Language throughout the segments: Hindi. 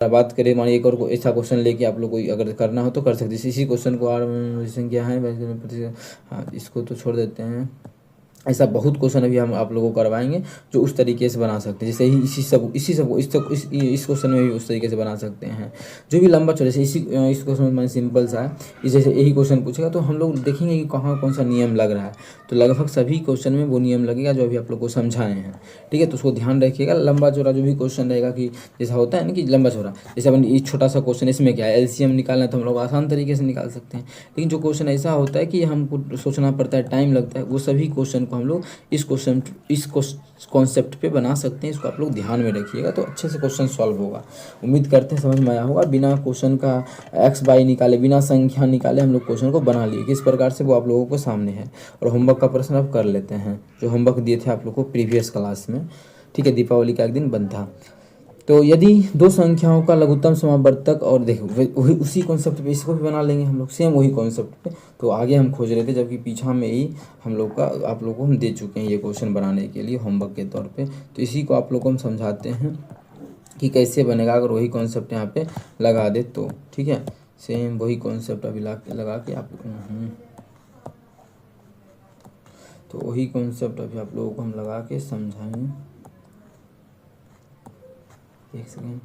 बात करें, मानिए एक और ऐसा क्वेश्चन लेके आप लोग को अगर करना हो तो कर सकते हैं। इसी क्वेश्चन को और संख्या है, हाँ इसको तो छोड़ देते हैं। ऐसा बहुत क्वेश्चन अभी हम आप लोगों को करवाएंगे जो उस तरीके से बना सकते हैं। जैसे ही इस क्वेश्चन में भी उस तरीके से बना सकते हैं। जो भी लंबा चौड़ा, जैसे इस क्वेश्चन में सिंपल सा है, इस जैसे यही क्वेश्चन पूछेगा तो हम लोग देखेंगे कि कहाँ कौन सा नियम लग रहा है। तो लगभग सभी क्वेश्चन में वो नियम लगेगा जो अभी आप लोग को समझाए हैं। ठीक है, तो उसको ध्यान रखिएगा। लंबा चौड़ा जो भी क्वेश्चन रहेगा कि जैसा होता है ना कि लंबा चौड़ा, जैसे अपन ये छोटा सा क्वेश्चन, इसमें क्या है एलसीएम निकालना है तो हम लोग आसान तरीके से निकाल सकते हैं। लेकिन जो क्वेश्चन ऐसा होता है कि हमको सोचना पड़ता है, टाइम लगता है, वो सभी क्वेश्चन को हम लोग इस कॉन्सेप्ट पे बना सकते हैं। इसको आप लोग ध्यान में रखिएगा तो अच्छे से क्वेश्चन सॉल्व होगा। उम्मीद करते हैं समझ में आया होगा। बिना क्वेश्चन का एक्स वाई निकाले, बिना संख्या निकाले हम लोग क्वेश्चन को बना लिए किस प्रकार से, वो आप लोगों को सामने है। और होमवर्क का प्रश्न अब कर लेते हैं, जो होमवर्क दिए थे आप लोग को प्रीवियस क्लास में। ठीक है, दीपावली का एक दिन बंद था। तो यदि दो संख्याओं का लघुत्तम समावर्तक, और देखो वही उसी कॉन्सेप्ट पे इसको भी बना लेंगे हम लोग, सेम वही कॉन्सेप्ट पे। तो आगे हम खोज रहे थे, जबकि पीछा में ही हम लोग का आप लोगों को हम दे चुके हैं ये क्वेश्चन बनाने के लिए होमवर्क के तौर पे। तो इसी को आप लोग को हम समझाते हैं कि कैसे बनेगा अगर वही कॉन्सेप्ट यहाँ पे लगा दे तो। ठीक है, सेम वही कॉन्सेप्ट अभी लगा के आप तो वही कॉन्सेप्ट अभी आप लोगों को हम लगा के समझाएंगे। एक सेकेंड।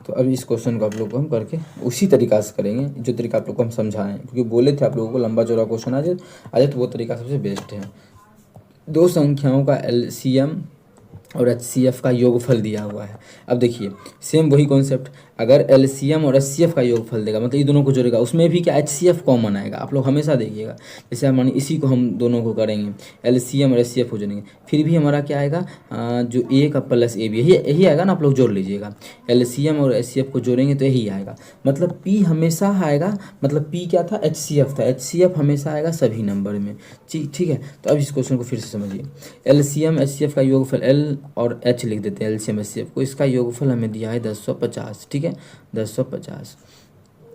तो अभी इस क्वेश्चन को आप लोग को हम करके उसी तरीका से करेंगे जो तरीका आप लोग को हम समझाएं, क्योंकि बोले थे आप लोगों को लंबा चौड़ा क्वेश्चन आ जाए तो वो तरीका सबसे बेस्ट है। दो संख्याओं का एलसीएम और एचसीएफ का योगफल दिया हुआ है। अब देखिए सेम वही कॉन्सेप्ट, अगर एलसीएम और एचसीएफ का योगफल देगा मतलब ये दोनों को जोड़ेगा, उसमें भी क्या एचसीएफ कॉमन आएगा। आप लोग हमेशा देखिएगा, जैसे हम मानिए इसी को हम दोनों को करेंगे, एलसीएम और एचसीएफ हो जाएंगे, फिर भी हमारा क्या आएगा, जो ए का प्लस ए बी यही आएगा ना। आप लोग जोड़ लीजिएगा, एलसीएम और एचसीएफ को जोड़ेंगे तो यही आएगा। मतलब पी हमेशा आएगा, मतलब पी क्या था, एचसीएफ था। एचसीएफ हमेशा आएगा सभी नंबर में। ठीक है, तो अब इस क्वेश्चन को फिर से समझिए। एलसीएम एचसीएफ का योगफल, एल और एच लिख देते हैं एलसीएम एचसीएफ को, इसका योगफल हमें दिया है 1050। ठीक है, 1050।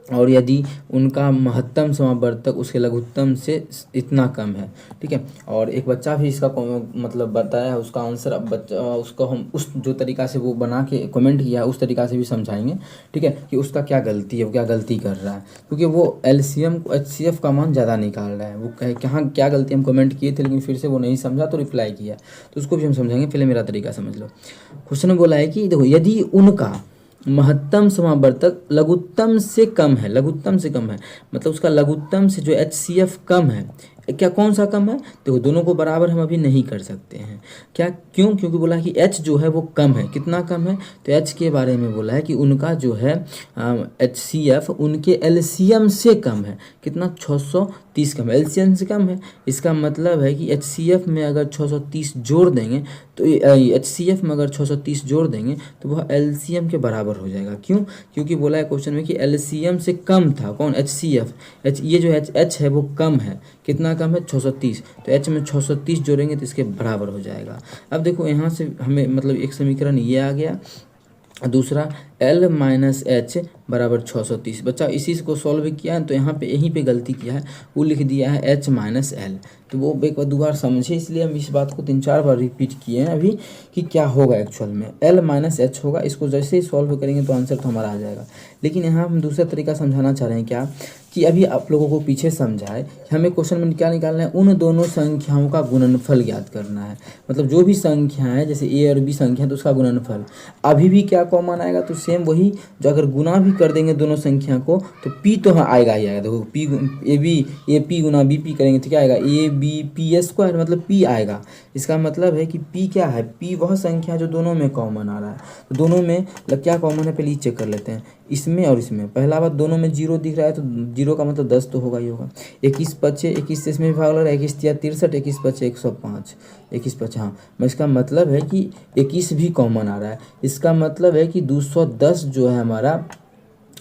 और यदि उनका महत्तम समावर्तक उसके लघुत्तम से इतना कम है। ठीक है, और एक बच्चा भी इसका मतलब बताया है, उसका आंसर अब बच्चा उसको हम उस जो तरीका से वो बना के कमेंट किया है उस तरीका से भी समझाएंगे। ठीक है, कि उसका क्या गलती है, वो क्या गलती कर रहा है, क्योंकि वो एलसीएम को एचसीएफ का मान ज़्यादा निकाल रहा है। वो कहे कहाँ क्या गलती हम कमेंट किए थे, लेकिन फिर से वो नहीं समझा तो रिप्लाई किया, तो उसको भी हम समझाएंगे। पहले मेरा तरीका समझ लो। क्वेश्चन में बोला है कि देखो यदि उनका महत्तम समावर्तक लघुत्तम से कम है, लघुत्तम से कम है मतलब उसका लघुत्तम से जो एचसीएफ कम है, क्या कौन सा कम है, देखो दोनों को बराबर हम अभी नहीं कर सकते हैं। क्या, क्यों, क्योंकि बोला है कि एच जो है वो कम है। कितना कम है, तो एच के बारे में बोला है कि उनका जो है एचसीएफ उनके एलसीएम से कम है। कितना, 630 कम है, एलसीएम से कम है। इसका मतलब है कि एचसीएफ में अगर 630 जोड़ देंगे तो एचसीएफ में अगर 630 जोड़ देंगे तो वह एलसीएम के बराबर हो जाएगा। क्यों, क्योंकि बोला है क्वेश्चन में कि एलसीएम से कम था कौन, एचसीएफ। ये जो एच है वो कम है। कितना कम है, 630। तो एच में 630 जोड़ेंगे तो इसके बराबर हो जाएगा। अब देखो यहाँ से हमें मतलब एक समीकरण ये आ गया, दूसरा L माइनस एच बराबर 630। बच्चा इसी को सॉल्व किया है तो यहाँ पे यहीं पे गलती किया है, वो लिख दिया है H माइनस एल। तो वो एक बार दोबारा समझे, इसलिए हम इस बात को 3-4 बार रिपीट किए हैं अभी कि क्या होगा एक्चुअल में। L माइनस एच होगा, इसको जैसे ही सॉल्व करेंगे तो आंसर तो हमारा आ जाएगा। लेकिन यहाँ हम दूसरा तरीका समझाना चाह रहे हैं क्या, कि अभी आप लोगों को पीछे समझाए कि हमें क्वेश्चन में क्या निकालना है, उन दोनों संख्याओं का गुणनफल ज्ञात करना है। मतलब जो भी संख्या है, जैसे ए और बी संख्या तो उसका गुणनफल अभी भी क्या कॉमन आएगा, तो सेम वही जो अगर गुना भी कर देंगे दोनों संख्या को तो पी तो हाँ आएगा ही आएगा। देखो पी ए पी गुना बी पी करेंगे तो क्या आएगा, A B P S square, मतलब पी आएगा। इसका मतलब है कि पी क्या है, पी वह संख्या जो दोनों में कॉमन आ रहा है। तो दोनों में क्या कॉमन है, पहले चेक कर लेते हैं, इसमें और इसमें। पहला बात, दोनों में 0 दिख रहा है तो 0 का मतलब 10 तो होगा ही होगा। 21 से इसमें भी भाग लग रहा है, 21 या 63, 21 105, 21 हाँ। इसका मतलब है कि 21 भी कॉमन आ रहा है। इसका मतलब है कि 210 जो है हमारा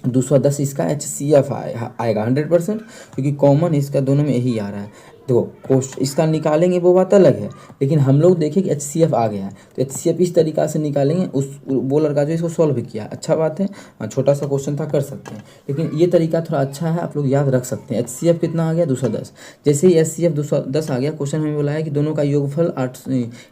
210 इसका एचसीएफ आएगा 100%, क्योंकि कॉमन इसका दोनों में यही आ रहा है। देखो इसका निकालेंगे वो बात अलग है, लेकिन हम लोग देखें कि एचसीएफ आ गया है तो एचसीएफ इस तरीका से निकालेंगे। वो लड़का जो इसको सॉल्व किया, अच्छा बात है, छोटा सा क्वेश्चन था, कर सकते हैं, लेकिन ये तरीका थोड़ा अच्छा है, आप लोग याद रख सकते हैं। एचसीएफ कितना आ गया, 210। जैसे ही एचसीएफ 210 आ गया, क्वेश्चन हमें बोला है कि दोनों का योगफल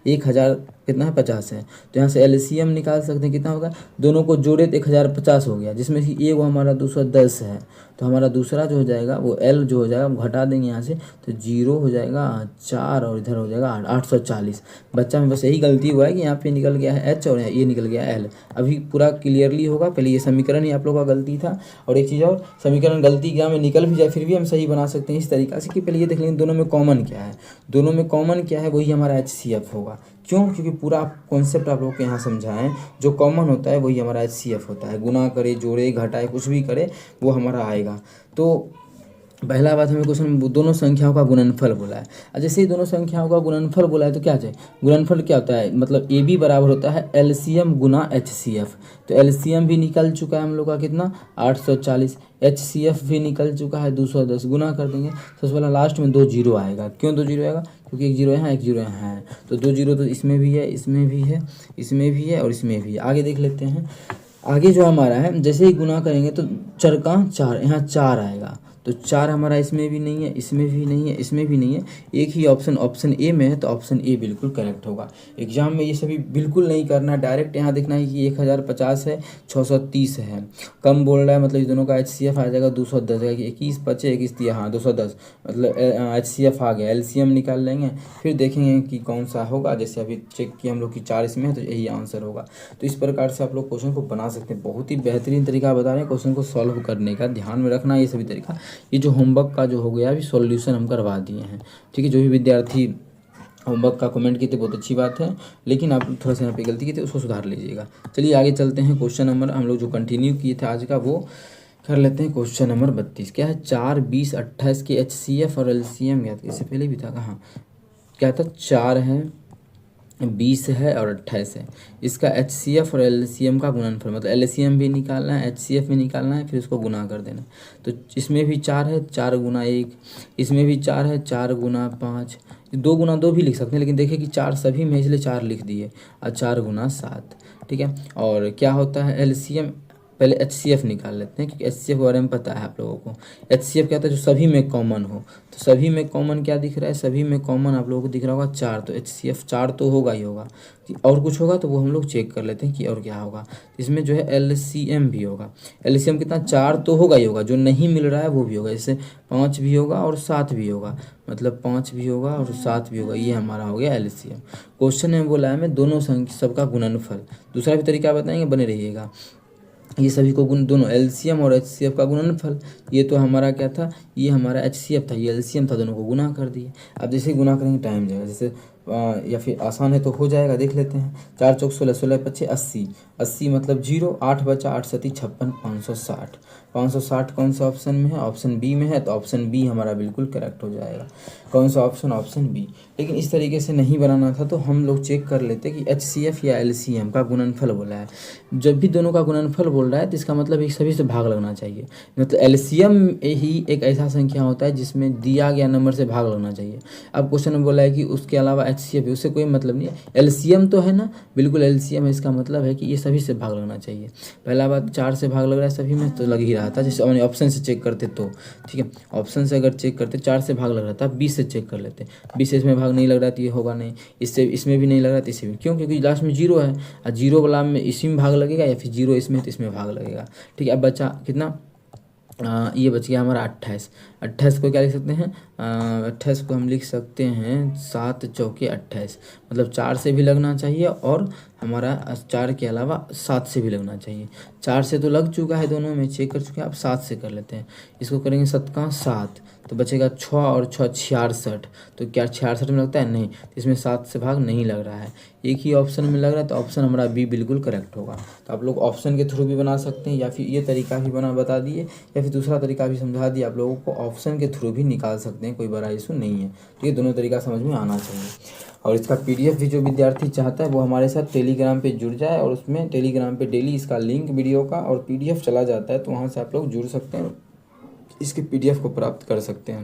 1000 कितना है 50 है। तो यहाँ से एलसीएम निकाल सकते हैं, कितना होगा, दोनों को जोड़े तो 1050 हो गया, जिसमें कि ए वो हमारा 210 है। तो हमारा दूसरा जो हो जाएगा वो एल जो हो जाएगा हम घटा देंगे यहाँ से, तो 0 हो जाएगा 4 और इधर हो जाएगा 840। बच्चा में बस यही गलती हुआ है कि यहाँ पे निकल गया है एच और ये निकल गया एल। अभी पूरा क्लियरली होगा, पहले ये समीकरण ही आप लोगों का गलती था। और एक चीज़ और, समीकरण गलती क्या में निकल भी जाए फिर भी हम सही बना सकते हैं इस तरीक़ा से कि पहले ये देख लेंगे दोनों में कॉमन क्या है। दोनों में कॉमन क्या है, वही हमारा HCF होगा। क्यों? क्योंकि पूरा कॉन्सेप्ट आप लोग को यहाँ समझाएं, जो कॉमन होता है वही हमारा HCF होता है। गुना करे, जोड़े, घटाए, कुछ भी करे वो हमारा आएगा। तो पहला बात हमें क्वेश्चन दोनों संख्याओं का गुणनफल बोला है। और जैसे ही दोनों संख्याओं का गुणनफल बोला है तो क्या चाहिए, गुणनफल क्या होता है, मतलब ए बी बराबर होता है LCM गुना HCF। तो LCM भी निकल चुका है हम लोग का कितना 840, HCF भी निकल चुका है 210। गुना कर देंगे, सबसे पहला लास्ट में 2 जीरो आएगा। क्यों 2 जीरो आएगा, क्योंकि एक जीरो यहाँ एक जीरो यहाँ है। तो 2 जीरो तो इसमें भी है, इसमें भी है, इसमें भी है और इसमें भी है। आगे देख लेते हैं। आगे जो हमारा है, जैसे ही गुना करेंगे तो चरका 4, यहाँ 4 आएगा। तो 4 हमारा इसमें भी नहीं है, इसमें भी नहीं है, इसमें भी नहीं है। एक ही ऑप्शन ए में है, तो ऑप्शन ए बिल्कुल करेक्ट होगा। एग्जाम में ये सभी बिल्कुल नहीं करना, डायरेक्ट यहाँ देखना है कि 1050 है, 630 है। कम बोल रहा है मतलब इस दोनों का HCF आ जाएगा 210 है कि 21 बचे 21 दिया, हाँ 210 मतलब HCF आ गया। LCM निकाल लेंगे, फिर देखेंगे कि कौन सा होगा। जैसे अभी चेक किया हम लोग कि 4 इसमें है, तो यही आंसर होगा। तो इस प्रकार से आप लोग क्वेश्चन को बना सकते हैं। बहुत ही बेहतरीन तरीका बता रहे हैं क्वेश्चन को सॉल्व करने का, ध्यान में रखना ये सभी तरीका। ये जो होमवर्क का जो हो गया अभी सॉल्यूशन हम करवा दिए हैं, ठीक है। जो भी विद्यार्थी होमवर्क का कमेंट किए थे बहुत अच्छी बात है, लेकिन आप थोड़ा सा यहाँ पे गलती की थी उसको सुधार लीजिएगा। चलिए आगे चलते हैं। क्वेश्चन नंबर हम लोग जो कंटिन्यू किए थे आज का वो कर लेते हैं। क्वेश्चन नंबर 32 क्या है, 4, 20, 28 के HCF और LCM ज्ञात। इससे पहले भी था कहाँ, क्या था, 4 है, 20 है और 28 है। इसका HCF और LCM का गुणनफल, मतलब LCM भी निकालना है, HCF भी निकालना है, फिर उसको गुना कर देना। तो इसमें भी 4 है, 4 गुना 1, इसमें भी 4 है, 4 गुना 5, 2 गुना 2 भी लिख सकते हैं, लेकिन देखिए कि 4 सभी में, इसलिए 4 लिख दिए, और 4 गुना 7, ठीक है। और क्या होता है LCM, पहले HCF निकाल लेते हैं क्योंकि HCF के बारे में पता है आप लोगों को। HCF क्या होता है, जो सभी में कॉमन हो। तो सभी में कॉमन क्या दिख रहा है, सभी में कॉमन आप लोगों को दिख रहा होगा 4, तो HCF 4 तो होगा ही होगा। कि और कुछ होगा तो वो हम लोग चेक कर लेते हैं कि और क्या होगा। इसमें जो है LCM भी होगा। LCM कितना, 4 तो होगा ही होगा, जो नहीं मिल रहा है वो भी होगा। जैसे 5 भी होगा और 7 भी होगा, मतलब 5 भी होगा और 7 भी होगा। ये हमारा हो गया LCM। क्वेश्चन में बोला है मैं दोनों संख्या सबका गुणनफल। दूसरा भी तरीका बताएंगे, बने रहिएगा। ये सभी को गुण, दोनों LCM और HCF का गुणनफल। ये तो हमारा क्या था, ये हमारा HCF था, ये LCM था, दोनों को गुना कर दिए। अब जैसे गुना करेंगे टाइम जाएगा, जैसे या फिर आसान है तो हो जाएगा, देख लेते हैं। 4 चौक 16, 16 पच्चे 80, 80 मतलब 0, 8 बचा, 8 सती 56, 560। 560 कौन सा ऑप्शन में है, ऑप्शन बी में है, तो ऑप्शन बी हमारा बिल्कुल करेक्ट हो जाएगा। कौन सा ऑप्शन, ऑप्शन बी। लेकिन इस तरीके से नहीं बनाना था, तो हम लोग चेक कर लेते कि HCF या LCM का गुणनफल बोला है। जब भी दोनों का गुणनफल बोल रहा है तो इसका मतलब एक सभी से भाग लगना चाहिए। मतलब LCM ही एक ऐसा संख्या होता है जिसमें दिया गया नंबर से भाग लगना चाहिए। अब क्वेश्चन में बोला है कि उसके अलावा HCF है, उससे कोई मतलब नहीं है। LCM तो है ना, बिल्कुल LCM है, इसका मतलब है कि ये सभी से भाग लगना चाहिए। पहला बात 4 से भाग लग रहा है सभी में, तो लग ही रहा था। जैसे मैंने ऑप्शन से चेक करते तो ठीक है, ऑप्शन से अगर चेक करते 4 से भाग लग रहा था, 20 से चेक कर लेते, 20 से इसमें भाग नहीं लग रहा तो ये होगा नहीं, इससे इसमें भी नहीं लग रहा तो इससे भी। क्यों, क्योंकि लास्ट में 0 है, और 0 वाला में इसी में भाग लगेगा, या फिर 0 इसमें तो इसमें भाग लगेगा, ठीक है। अब बचा कितना, ये बच गया हमारा 28। 28 को क्या लिख सकते हैं, 28 को हम लिख सकते हैं 7 चौके 28, मतलब 4 से भी लगना चाहिए और हमारा 4 के अलावा 7 से भी लगना चाहिए। 4 से तो लग चुका है, दोनों में चेक कर चुके हैं, अब 7 से कर लेते हैं। इसको करेंगे 7 का 7, तो बचेगा 6 और 6 66, तो क्या 66 में लगता है, नहीं, इसमें 7 से भाग नहीं लग रहा है, एक ही ऑप्शन में लग रहा है, तो ऑप्शन हमारा बी बिल्कुल करेक्ट होगा। तो आप लोग ऑप्शन के थ्रू भी बना सकते हैं, या फिर ये तरीका भी बता दिए, या फिर दूसरा तरीका भी समझा दिया आप लोगों को, ऑप्शन के थ्रू भी निकाल सकते हैं, कोई बड़ा इशू नहीं है। तो ये दोनों तरीका समझ में आना चाहिए। और इसका PDF भी जो विद्यार्थी चाहता है वो हमारे साथ टेलीग्राम पे जुड़ जाए, और उसमें टेलीग्राम पे डेली इसका लिंक वीडियो का और PDF चला जाता है, तो वहाँ से आप लोग जुड़ सकते हैं, इसके PDF को प्राप्त कर सकते हैं।